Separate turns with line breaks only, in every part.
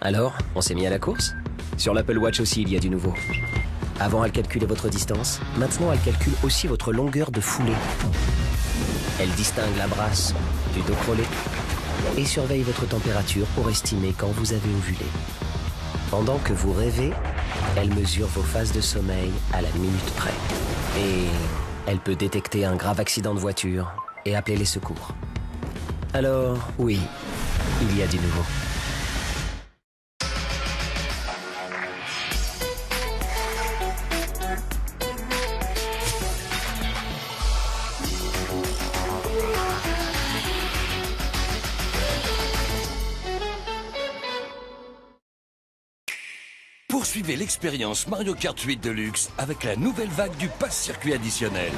Alors, on s'est mis à la course? Sur l'Apple Watch aussi, il y a du nouveau. Avant, elle calculait votre distance. Maintenant, elle calcule aussi votre longueur de foulée. Elle distingue la brasse du dos crôlé et surveille votre température pour estimer quand vous avez ovulé. Pendant que vous rêvez, elle mesure vos phases de sommeil à la minute près. Et elle peut détecter un grave accident de voiture et appeler les secours. Alors, oui, il y a du nouveau.
Poursuivez l'expérience Mario Kart 8 Deluxe avec la nouvelle vague du Pass Circuit additionnel.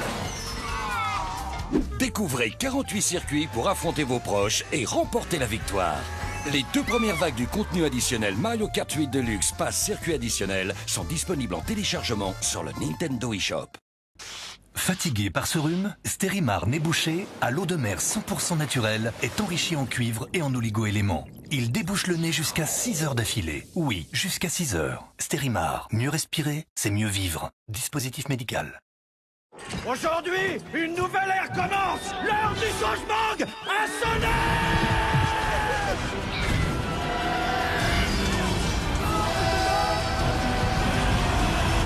Découvrez 48 circuits pour affronter vos proches et remporter la victoire. Les 2 premières vagues du contenu additionnel Mario Kart 8 Deluxe Pass Circuit additionnel sont disponibles en téléchargement sur le Nintendo eShop.
Fatigué par ce rhume, Stérimar nez bouché, à l'eau de mer 100% naturelle, est enrichi en cuivre et en oligo-éléments. Il débouche le nez jusqu'à 6 heures d'affilée. Oui, jusqu'à 6 heures. Stérimar, mieux respirer, c'est mieux vivre. Dispositif médical.
Aujourd'hui, une nouvelle ère commence. L'heure du changement a sonné.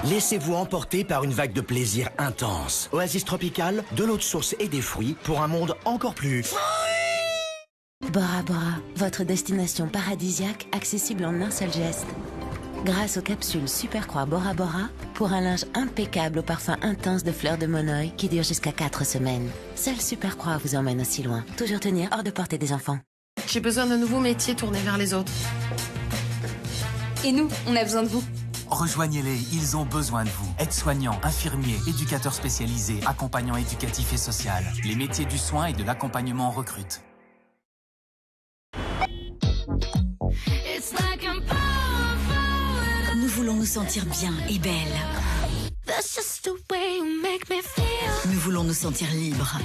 Laissez-vous emporter par une vague de plaisir intense. Oasis tropicale, de l'eau de source et des fruits pour un monde encore plus...
Bora Bora, votre destination paradisiaque accessible en un seul geste. Grâce aux capsules Super Croix Bora Bora, pour un linge impeccable au parfum intense de fleurs de monoï qui dure jusqu'à 4 semaines. Seul Super Croix vous emmène aussi loin. Toujours tenir hors de portée des enfants.
J'ai besoin d'un nouveau métier tourné vers les autres. Et nous, on a besoin de vous.
Rejoignez-les, ils ont besoin de vous. Aides-soignants, infirmiers, éducateurs spécialisés, accompagnants éducatifs et social. Les métiers du soin et de l'accompagnement recrutent.
Nous voulons nous sentir bien et belles. Nous voulons nous sentir libres.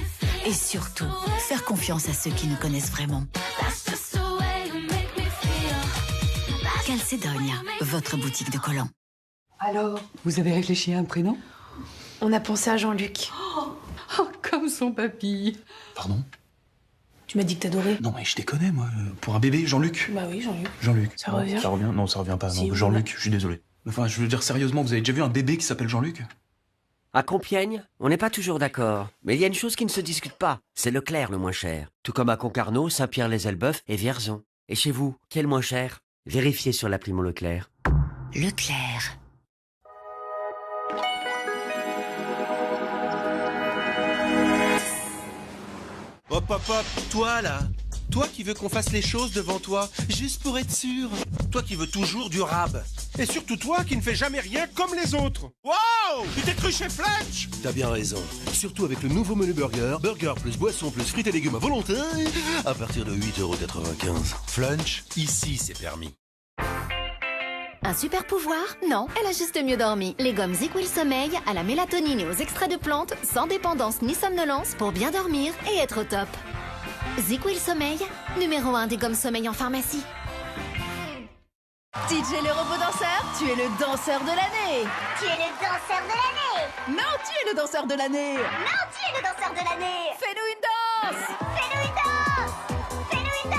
Et surtout, faire confiance à ceux qui nous connaissent vraiment. Calcedonia, votre boutique de collants.
Alors, vous avez réfléchi à un prénom?
On a pensé à Jean-Luc.
Oh, comme son papy.
Pardon?
Tu m'as dit que t'adorais.
Non mais je déconne moi. Pour un bébé, Jean-Luc.
Bah oui, Jean-Luc.
Jean-Luc.
Ça revient?
Ça revient? Non, ça revient pas.
Si,
non.
oui,
Jean-Luc, je suis désolé. Enfin, je veux dire sérieusement, vous avez déjà vu un bébé qui s'appelle Jean-Luc?
À Compiègne, on n'est pas toujours d'accord. Mais il y a une chose qui ne se discute pas, c'est Leclerc le moins cher. Tout comme à Concarneau, Saint-Pierre-les-Elbeuf et Vierzon. Et chez vous, qui est le moins cher? Vérifiez sur l'appli Mon Leclerc.
Leclerc.
Hop hop hop, toi là. Toi qui veux qu'on fasse les choses devant toi, juste pour être sûr. Toi qui veux toujours du rab. Et surtout toi qui ne fais jamais rien comme les autres. Wow! Tu t'es cru chez Fletch?
T'as bien raison. Surtout avec le nouveau menu burger. Burger plus boisson plus frites et légumes à volonté. À partir de 8,95 €.
Flunch, ici c'est permis.
Un super pouvoir? Non, elle a juste mieux dormi. Les gommes ZzzQuil Sommeil à la mélatonine et aux extraits de plantes, sans dépendance ni somnolence, pour bien dormir et être au top. ZzzQuil Sommeil, numéro 1 des gommes sommeil en pharmacie.
DJ le robot danseur, tu es le danseur de l'année.
Tu es le danseur de l'année.
Non, tu es le danseur de l'année.
Non, tu es le danseur de l'année.
Fais-nous une danse.
Fais-nous une danse. Fais-nous une danse.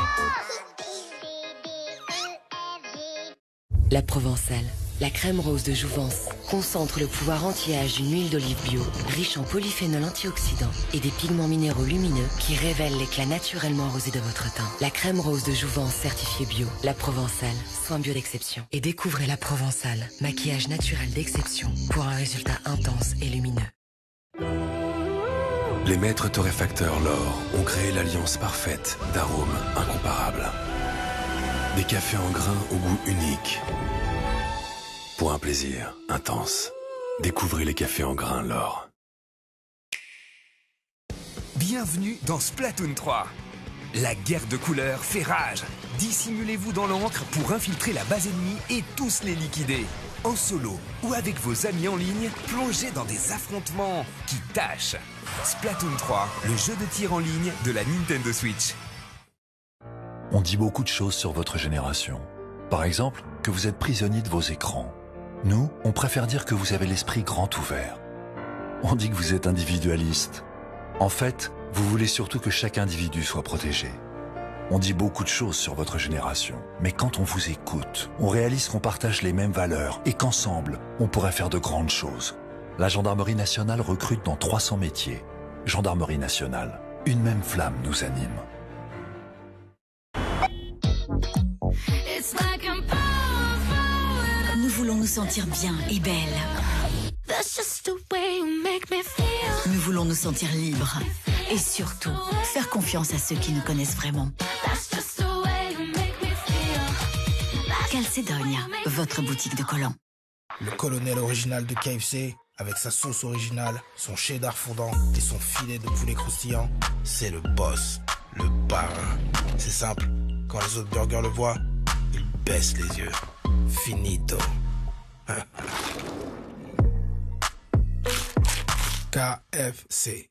La Provençale, la crème rose de Jouvence, concentre le pouvoir anti-âge d'une huile d'olive bio, riche en polyphénols antioxydants et des pigments minéraux lumineux qui révèlent l'éclat naturellement rosé de votre teint. La crème rose de Jouvence certifiée bio, la Provençale, soin bio d'exception. Et découvrez la Provençale, maquillage naturel d'exception pour un résultat intense et lumineux.
Les maîtres torréfacteurs L'Or ont créé l'alliance parfaite d'arômes incomparables. Des cafés en grains au goût unique. Pour un plaisir intense. Découvrez les cafés en grains L'Or.
Bienvenue dans Splatoon 3. La guerre de couleurs fait rage. Dissimulez-vous dans l'encre pour infiltrer la base ennemie et tous les liquider. En solo ou avec vos amis en ligne, plongez dans des affrontements qui tâchent. Splatoon 3, le jeu de tir en ligne de la Nintendo Switch.
On dit beaucoup de choses sur votre génération.
Par exemple, que vous êtes prisonnier de vos écrans. Nous, on préfère dire que vous avez l'esprit grand ouvert. On dit que vous êtes individualiste. En fait, vous voulez surtout que chaque individu soit protégé. On dit beaucoup de choses sur votre génération, mais quand on vous écoute, on réalise qu'on partage les mêmes valeurs et qu'ensemble, on pourrait faire de grandes choses. La Gendarmerie nationale recrute dans 300 métiers. Gendarmerie nationale, une même flamme nous anime.
Nous voulons nous sentir bien et belles. Nous voulons nous sentir libres. Et surtout, faire confiance à ceux qui nous connaissent vraiment. Calcedonia, votre boutique de collants.
Le colonel original de KFC, avec sa sauce originale, son cheddar fondant et son filet de poulet croustillant, c'est le boss, le parrain. C'est simple, quand les autres burgers le voient, ils baissent les yeux. Finito. KFC.